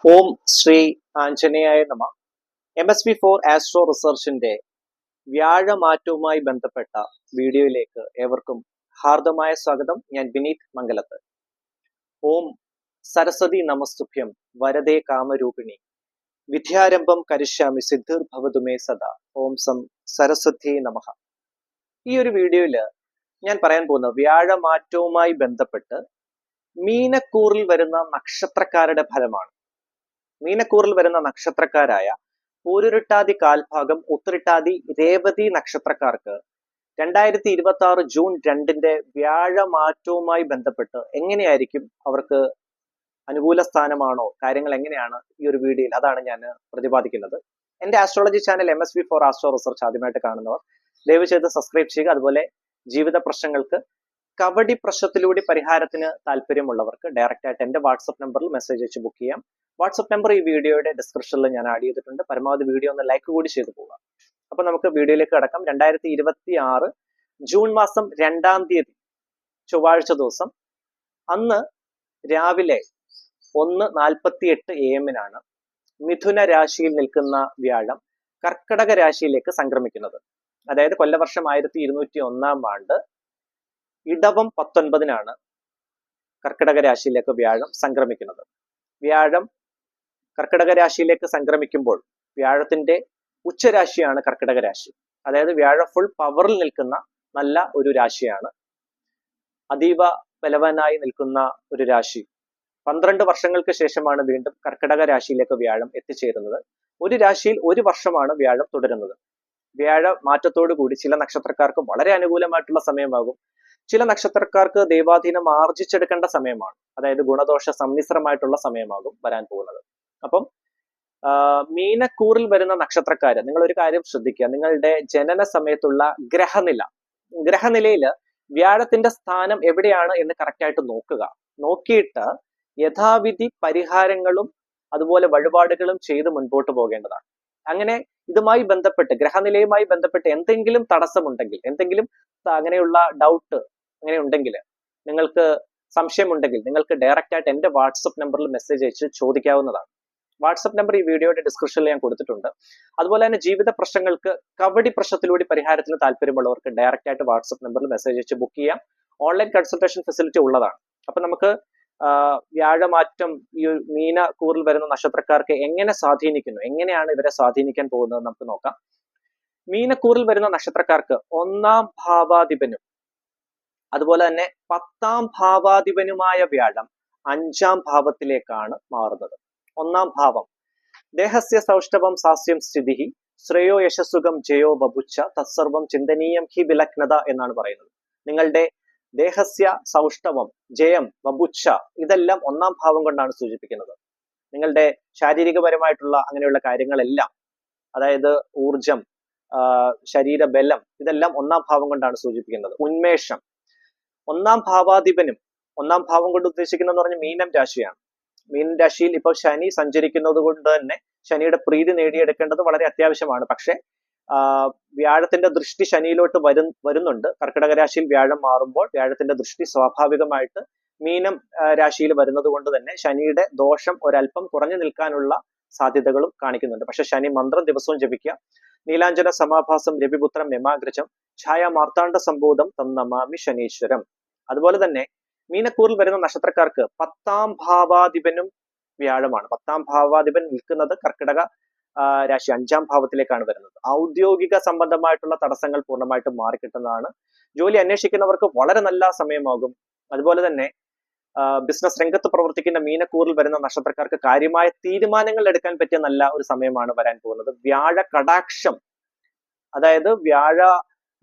ഓം ശ്രീ ആഞ്ജനേയായ നമ. MS-V4 astro റിസർച്ചിന്റെ വ്യാഴമാറ്റവുമായി ബന്ധപ്പെട്ട വീഡിയോയിലേക്ക് ഏവർക്കും ഹാർദമായ സ്വാഗതം. ഞാൻ വിനീത് മംഗലത്ത്. ഓം സരസ്വതി നമസ്തുഭ്യം വരദേ കാമരൂപിണി വിദ്യാരംഭം കരിഷ്യാമി സിദ്ധിർ ഭവതു മേ സദാ. ഓം സം സരസ്വതി നമഃ. ഈ ഒരു വീഡിയോയിൽ ഞാൻ പറയാൻ പോകുന്ന വ്യാഴമാറ്റവുമായി ബന്ധപ്പെട്ട് മീനക്കൂറിൽ വരുന്ന നക്ഷത്രക്കാരുടെ ഫലമാണ്. മീനക്കൂറിൽ വരുന്ന നക്ഷത്രക്കാരായ പൂരുരുട്ടാതി കാൽഭാഗം, ഉത്തരട്ടാതി, രേവതി നക്ഷത്രക്കാർക്ക് 2026 ജൂൺ 2 വ്യാഴമാറ്റവുമായി ബന്ധപ്പെട്ട് എങ്ങനെയായിരിക്കും, അവർക്ക് അനുകൂല സ്ഥാനമാണോ, കാര്യങ്ങൾ എങ്ങനെയാണ് ഈ ഒരു വീഡിയോയിൽ, അതാണ് ഞാൻ പ്രതിപാദിക്കുന്നത്. എന്റെ astrology channel MS-V4 astro research ആദ്യമായിട്ട് കാണുന്നവർ ദയവ് ചെയ്ത് സബ്സ്ക്രൈബ് ചെയ്യുക. അതുപോലെ ജീവിത പ്രശ്നങ്ങൾക്ക് കബഡി പ്രശ്നത്തിലൂടെ പരിഹാരത്തിന് താല്പര്യമുള്ളവർക്ക് ഡയറക്റ്റ് ആയിട്ട് എന്റെ വാട്സപ്പ് നമ്പറിൽ മെസ്സേജ് അയച്ച് ബുക്ക് ചെയ്യാം. വാട്സപ്പ് നമ്പർ ഈ വീഡിയോയുടെ ഡിസ്ക്രിപ്ഷനിൽ ഞാൻ ആഡ് ചെയ്തിട്ടുണ്ട്. പരമാവധി വീഡിയോ ഒന്ന് ലൈക്ക് കൂടി ചെയ്തു പോവുക. അപ്പൊ നമുക്ക് വീഡിയോയിലേക്ക് കടക്കാം. 2026 ജൂൺ മാസം 2-ാം തീയതി ചൊവ്വാഴ്ച ദിവസം, അന്ന് രാവിലെ 1:48 AM മിഥുന രാശിയിൽ നിൽക്കുന്ന വ്യാഴം കർക്കടക രാശിയിലേക്ക് സംക്രമിക്കുന്നത്. അതായത് കൊല്ലവർഷം 1201 ആണ്ട് ഇടവം 19 കർക്കടക രാശിയിലേക്ക് വ്യാഴം സംക്രമിക്കുന്നത്. വ്യാഴം കർക്കടക രാശിയിലേക്ക് സംക്രമിക്കുമ്പോൾ വ്യാഴത്തിന്റെ ഉച്ചരാശിയാണ് കർക്കടക രാശി. അതായത് വ്യാഴം ഫുൾ പവറിൽ നിൽക്കുന്ന നല്ല ഒരു രാശിയാണ്, അതീവ ബലവാനായി നിൽക്കുന്ന ഒരു രാശി. 12 വർഷങ്ങൾക്ക് ശേഷമാണ് വീണ്ടും കർക്കടക രാശിയിലേക്ക് വ്യാഴം എത്തിച്ചേരുന്നത്. ഒരു രാശിയിൽ 1 വർഷമാണ് വ്യാഴം തുടരുന്നത്. വ്യാഴ മാറ്റത്തോടു കൂടി ചില നക്ഷത്രക്കാർക്ക് വളരെ അനുകൂലമായിട്ടുള്ള സമയമാകും, ചില നക്ഷത്രക്കാർക്ക് ദൈവാധീനം ആർജിച്ചെടുക്കേണ്ട സമയമാണ്. അതായത് ഗുണദോഷ സമ്മിശ്രമായിട്ടുള്ള സമയമാകും വരാൻ പോകുന്നത്. അപ്പം മീനക്കൂറിൽ വരുന്ന നക്ഷത്രക്കാര്, നിങ്ങൾ ഒരു കാര്യം ശ്രദ്ധിക്കുക. നിങ്ങളുടെ ജനന സമയത്തുള്ള ഗ്രഹനിലയിൽ വ്യാഴത്തിന്റെ സ്ഥാനം എവിടെയാണ് എന്ന് കറക്റ്റായിട്ട് നോക്കുക. നോക്കിയിട്ട് യഥാവിധി പരിഹാരങ്ങളും അതുപോലെ വഴിപാടുകളും ചെയ്ത് മുൻപോട്ട് പോകേണ്ടതാണ്. അങ്ങനെ ഇതുമായി ബന്ധപ്പെട്ട്, ഗ്രഹനിലയുമായി ബന്ധപ്പെട്ട് എന്തെങ്കിലും തടസ്സമുണ്ടെങ്കിൽ, എന്തെങ്കിലും അങ്ങനെയുള്ള ഡൗട്ട് അങ്ങനെ ഉണ്ടെങ്കിൽ, നിങ്ങൾക്ക് സംശയമുണ്ടെങ്കിൽ നിങ്ങൾക്ക് ഡയറക്റ്റ് ആയിട്ട് എന്റെ വാട്സപ്പ് നമ്പറിൽ മെസ്സേജ് അയച്ച് ചോദിക്കാവുന്നതാണ്. വാട്സപ്പ് നമ്പർ ഈ വീഡിയോയുടെ ഡിസ്ക്രിപ്ഷനിൽ ഞാൻ കൊടുത്തിട്ടുണ്ട്. അതുപോലെ തന്നെ ജീവിത പ്രശ്നങ്ങൾക്ക് കബഡി പ്രശ്നത്തിലൂടെ പരിഹാരത്തിന് താല്പര്യമുള്ളവർക്ക് ഡയറക്റ്റ് ആയിട്ട് വാട്സപ്പ് നമ്പറിൽ മെസ്സേജ് അയച്ച് ബുക്ക് ചെയ്യാം. ഓൺലൈൻ കൺസൾട്ടേഷൻ ഫെസിലിറ്റി ഉള്ളതാണ്. അപ്പൊ നമുക്ക് വ്യാഴമാറ്റം ഈ മീനക്കൂറിൽ വരുന്ന നക്ഷത്രക്കാർക്ക് എങ്ങനെ സ്വാധീനിക്കുന്നു, എങ്ങനെയാണ് ഇവരെ സ്വാധീനിക്കാൻ പോകുന്നത് നമുക്ക് നോക്കാം. മീനക്കൂറിൽ വരുന്ന നക്ഷത്രക്കാർക്ക് 1-ാം ഭാവാധിപനും അതുപോലെ തന്നെ 10-ാം ഭാവാധിപനുമായ വ്യാഴം 5-ാം ഭാവത്തിലേക്കാണ് മാറുന്നത്. 1-ാം ഭാവം ദേഹസ്യ സൗഷ്ഠവം സാസ്യം സ്ഥിതി ശ്രേയോ യശസ്സുഖം ജയോ ബഭുച്ച തത്സർവം ചിന്തനീയം ഹി വിലഗ്നത എന്നാണ് പറയുന്നത്. നിങ്ങളുടെ ദേഹസ്യ സൗഷ്ഠവം, ജയം, ബഭുച്ച ഇതെല്ലാം 1-ാം ഭാവം കൊണ്ടാണ് സൂചിപ്പിക്കുന്നത്. നിങ്ങളുടെ ശാരീരികപരമായിട്ടുള്ള അങ്ങനെയുള്ള കാര്യങ്ങളെല്ലാം, അതായത് ഊർജം, ശരീരബലം, ഇതെല്ലാം 1-ാം ഭാവം കൊണ്ടാണ് സൂചിപ്പിക്കുന്നത്. ഉന്മേഷം. 1-ാം ഭാവാധിപനും 1-ാം ഭാവം കൊണ്ട് ഉദ്ദേശിക്കുന്നതെന്ന് പറഞ്ഞാൽ മീനം രാശിയാണ്. മീനം രാശിയിൽ ഇപ്പോൾ ശനി സഞ്ചരിക്കുന്നത് കൊണ്ട് തന്നെ ശനിയുടെ പ്രീതി നേടിയെടുക്കേണ്ടത് വളരെ അത്യാവശ്യമാണ്. പക്ഷെ വ്യാഴത്തിന്റെ ദൃഷ്ടി ശനിയിലോട്ട് വരുന്നുണ്ട്. കർക്കിടക രാശിയിൽ വ്യാഴം മാറുമ്പോൾ വ്യാഴത്തിന്റെ ദൃഷ്ടി സ്വാഭാവികമായിട്ട് മീനം രാശിയിൽ വരുന്നത് കൊണ്ട് തന്നെ ശനിയുടെ ദോഷം ഒരല്പം കുറഞ്ഞു നിൽക്കാനുള്ള സാധ്യതകളും കാണിക്കുന്നുണ്ട്. പക്ഷെ ശനി മന്ത്രം ദിവസവും ജപിക്കുക. നീലാഞ്ജന സമാഭാസം രവിപുത്രം യമാഗ്രജം ഛായ മാർത്താണ്ഡ സംബോധം തം നമാമി ശനീശ്വരം. അതുപോലെ തന്നെ മീനക്കൂറിൽ വരുന്ന നക്ഷത്രക്കാർക്ക് 10-ാം ഭാവാധിപനും വ്യാഴമാണ്. 10-ാം ഭാവാധിപൻ നിൽക്കുന്നത് കർക്കിടക രാശി 5-ാം ഭാവത്തിലേക്കാണ് വരുന്നത്. ഔദ്യോഗിക സംബന്ധമായിട്ടുള്ള തടസ്സങ്ങൾ പൂർണ്ണമായിട്ടും മാറിക്കിട്ടുന്നതാണ്. ജോലി അന്വേഷിക്കുന്നവർക്ക് വളരെ നല്ല സമയമാകും. അതുപോലെ തന്നെ ബിസിനസ് രംഗത്ത് പ്രവർത്തിക്കുന്ന മീനക്കൂറിൽ വരുന്ന നക്ഷത്രക്കാർക്ക് കാര്യമായ തീരുമാനങ്ങൾ എടുക്കാൻ പറ്റിയ നല്ല ഒരു സമയമാണ് വരാൻ പോകുന്നത്. വ്യാഴ കടാക്ഷം, അതായത് വ്യാഴ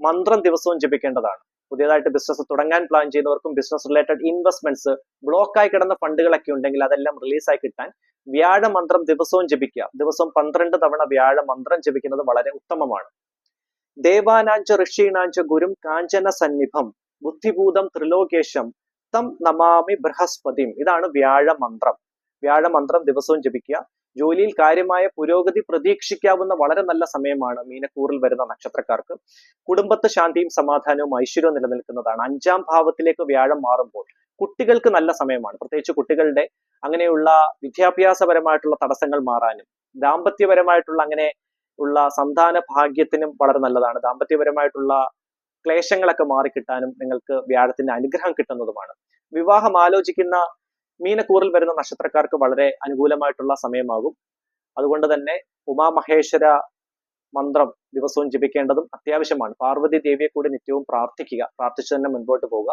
മന്ത്രം ദിവസവും ജപിക്കേണ്ടതാണ്. പുതിയതായിട്ട് ബിസിനസ് തുടങ്ങാൻ പ്ലാൻ ചെയ്യുന്നവർക്കും ബിസിനസ് റിലേറ്റഡ് ഇൻവെസ്റ്റ്മെന്റ്സ്, ബ്ലോക്കായി കിടന്ന ഫണ്ടുകളൊക്കെ ഉണ്ടെങ്കിൽ അതെല്ലാം റിലീസായി കിട്ടാൻ വ്യാഴ മന്ത്രം ദിവസവും ജപിക്കുക. ദിവസം 12 തവണ വ്യാഴ മന്ത്രം ജപിക്കുന്നത് വളരെ ഉത്തമമാണ്. ദേവാനാഞ്ച ഋഷീണാഞ്ച ഗുരും കാഞ്ചന സന്നിഭം ബുദ്ധിഭൂതം ത്രിലോകേശം തം നമാമി ബൃഹസ്പതിം. ഇതാണ് വ്യാഴ മന്ത്രം. വ്യാഴ മന്ത്രം ദിവസവും ജപിക്കുക. ജോലിയിൽ കാര്യമായ പുരോഗതി പ്രതീക്ഷിക്കാവുന്ന വളരെ നല്ല സമയമാണ് മീനക്കൂറിൽ വരുന്ന നക്ഷത്രക്കാർക്ക്. കുടുംബത്ത് ശാന്തിയും സമാധാനവും ഐശ്വര്യവും നിലനിൽക്കുന്നതാണ്. 5-ാം ഭാവത്തിലേക്ക് വ്യാഴം മാറുമ്പോൾ കുട്ടികൾക്ക് നല്ല സമയമാണ്. പ്രത്യേകിച്ച് കുട്ടികളുടെ അങ്ങനെയുള്ള വിദ്യാഭ്യാസപരമായിട്ടുള്ള തടസ്സങ്ങൾ മാറാനും ദാമ്പത്യപരമായിട്ടുള്ള അങ്ങനെ ഉള്ള സന്താന ഭാഗ്യത്തിനും വളരെ നല്ലതാണ്. ദാമ്പത്യപരമായിട്ടുള്ള ക്ലേശങ്ങളൊക്കെ മാറിക്കിട്ടാനും നിങ്ങൾക്ക് വ്യാഴത്തിന്റെ അനുഗ്രഹം കിട്ടുന്നതുമാണ്. വിവാഹം ആലോചിക്കുന്ന മീനക്കൂറിൽ വരുന്ന നക്ഷത്രക്കാർക്ക് വളരെ അനുകൂലമായിട്ടുള്ള സമയമാകും. അതുകൊണ്ട് തന്നെ ഉമാമഹേശ്വര മന്ത്രം ദിവസവും ജപിക്കേണ്ടതും അത്യാവശ്യമാണ്. പാർവതി ദേവിയെ കൂടി നിത്യവും പ്രാർത്ഥിക്കുക. പ്രാർത്ഥിച്ചു തന്നെ മുൻപോട്ട് പോവുക.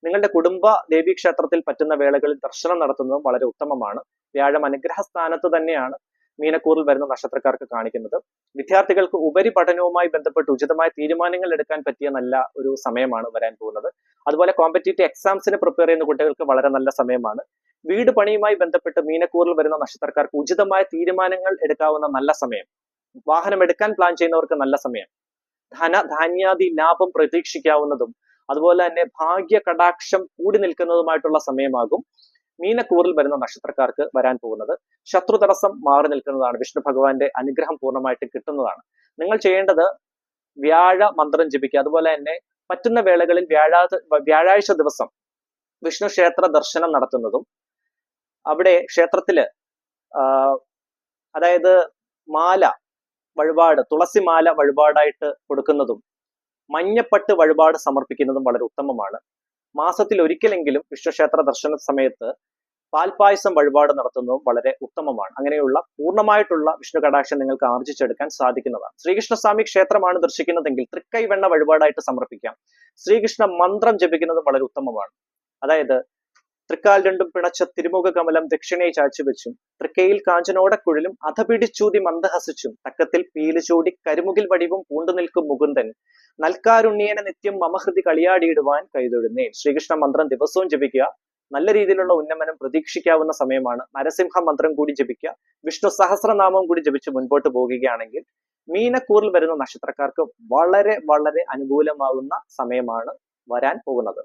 നിങ്ങളുടെ കുടുംബ ദേവീ ക്ഷേത്രത്തിൽ പറ്റുന്ന വേളകളിൽ ദർശനം നടത്തുന്നതും വളരെ ഉത്തമമാണ്. വ്യാഴം അനുഗ്രഹ സ്ഥാനത്ത് തന്നെയാണ് മീനക്കൂറിൽ വരുന്ന നക്ഷത്രക്കാർക്ക് കാണിക്കുന്നത്. വിദ്യാർത്ഥികൾക്ക് ഉപരിപഠനവുമായി ബന്ധപ്പെട്ട് ഉചിതമായ തീരുമാനങ്ങൾ എടുക്കാൻ പറ്റിയ നല്ല ഒരു സമയമാണ് വരാൻ പോകുന്നത്. അതുപോലെ കോമ്പറ്റേറ്റീവ് എക്സാംസിന് പ്രിപ്പയർ ചെയ്യുന്ന കുട്ടികൾക്ക് വളരെ നല്ല സമയമാണ്. വീട് പണിയുമായി ബന്ധപ്പെട്ട് മീനക്കൂറിൽ വരുന്ന നക്ഷത്രക്കാർക്ക് ഉചിതമായ തീരുമാനങ്ങൾ എടുക്കാവുന്ന നല്ല സമയം. വാഹനം എടുക്കാൻ പ്ലാൻ ചെയ്യുന്നവർക്ക് നല്ല സമയം. ധാന്യാദി ലാഭം പ്രതീക്ഷിക്കാവുന്നതും അതുപോലെ തന്നെ ഭാഗ്യ കടാക്ഷം കൂടി നിൽക്കുന്നതുമായിട്ടുള്ള സമയമാകും മീനക്കൂറിൽ വരുന്ന നക്ഷത്രക്കാർക്ക് വരാൻ പോകുന്നത്. ശത്രു തടസ്സം മാറി നിൽക്കുന്നതാണ്. വിഷ്ണു ഭഗവാന്റെ അനുഗ്രഹം പൂർണ്ണമായിട്ട് കിട്ടുന്നതാണ്. നിങ്ങൾ ചെയ്യേണ്ടത് വ്യാഴ മന്ത്രം ജപിക്കുക. അതുപോലെ തന്നെ പറ്റുന്ന വേളകളിൽ വ്യാഴാഴ്ച ദിവസം വിഷ്ണു ക്ഷേത്ര ദർശനം നടത്തുന്നതും അവിടെ ക്ഷേത്രത്തില് അതായത് മാല വഴിപാട്, തുളസി മാല വഴിപാടായിട്ട് കൊടുക്കുന്നതും മഞ്ഞപ്പട്ട് വഴിപാട് സമർപ്പിക്കുന്നതും വളരെ ഉത്തമമാണ്. മാസത്തിൽ ഒരിക്കലെങ്കിലും വിഷ്ണുക്ഷേത്ര ദർശന സമയത്ത് പാൽപായസം വഴിപാട് നടത്തുന്നതും വളരെ ഉത്തമമാണ്. അങ്ങനെയുള്ള പൂർണ്ണമായിട്ടുള്ള വിഷ്ണു കടാക്ഷം നിങ്ങൾക്ക് ആർജിച്ചെടുക്കാൻ സാധിക്കുന്നതാണ്. ശ്രീകൃഷ്ണസ്വാമി ക്ഷേത്രമാണ് ദർശിക്കുന്നതെങ്കിൽ തൃക്കൈവെണ്ണ വഴിപാടായിട്ട് സമർപ്പിക്കാം. ശ്രീകൃഷ്ണ മന്ത്രം ജപിക്കുന്നതും വളരെ ഉത്തമമാണ്. അതായത് തൃക്കാൽ രണ്ടും പിണച്ച തിരുമുഖ കമലം ദക്ഷിണയെ ചാച്ചുവെച്ചും തൃക്കയിൽ കാഞ്ചനോടക്കുഴലും അധപിടിച്ചൂതി മന്ദഹസിച്ചും തക്കത്തിൽ പീലുചൂടി കരുമുകിൽ വടിവും പൂണ്ടു നിൽക്കും മുകുന്ദൻ നൽകാരുണ്യേന നിത്യം മമഹൃതി കളിയാടിയിടുവാൻ കൈതൊഴുന്നേ. ശ്രീകൃഷ്ണ മന്ത്രം ദിവസവും ജപിക്കുക. നല്ല രീതിയിലുള്ള ഉന്നമനം പ്രതീക്ഷിക്കാവുന്ന സമയമാണ്. നരസിംഹ മന്ത്രം കൂടി ജപിക്കുക. വിഷ്ണു സഹസ്രനാമം കൂടി ജപിച്ച് മുൻപോട്ട് പോകുകയാണെങ്കിൽ മീനക്കൂറിൽ വരുന്ന നക്ഷത്രക്കാർക്ക് വളരെ വളരെ അനുകൂലമാകുന്ന സമയമാണ് വരാൻ പോകുന്നത്.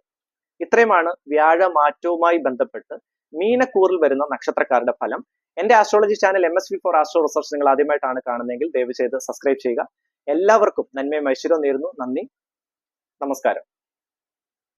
ഇത്രയുമാണ് വ്യാഴമാറ്റവുമായി ബന്ധപ്പെട്ട് മീനക്കൂറിൽ വരുന്ന നക്ഷത്രക്കാരുടെ ഫലം. എന്റെ astrology channel MSV4 astro research നിങ്ങൾ ആദ്യമായിട്ടാണ് കാണുന്നതെങ്കിൽ ദയവ് ചെയ്ത് സബ്സ്ക്രൈബ് ചെയ്യുക. എല്ലാവർക്കും നന്മയും ഐശ്വര്യവും നേരുന്നു. നന്ദി, നമസ്കാരം.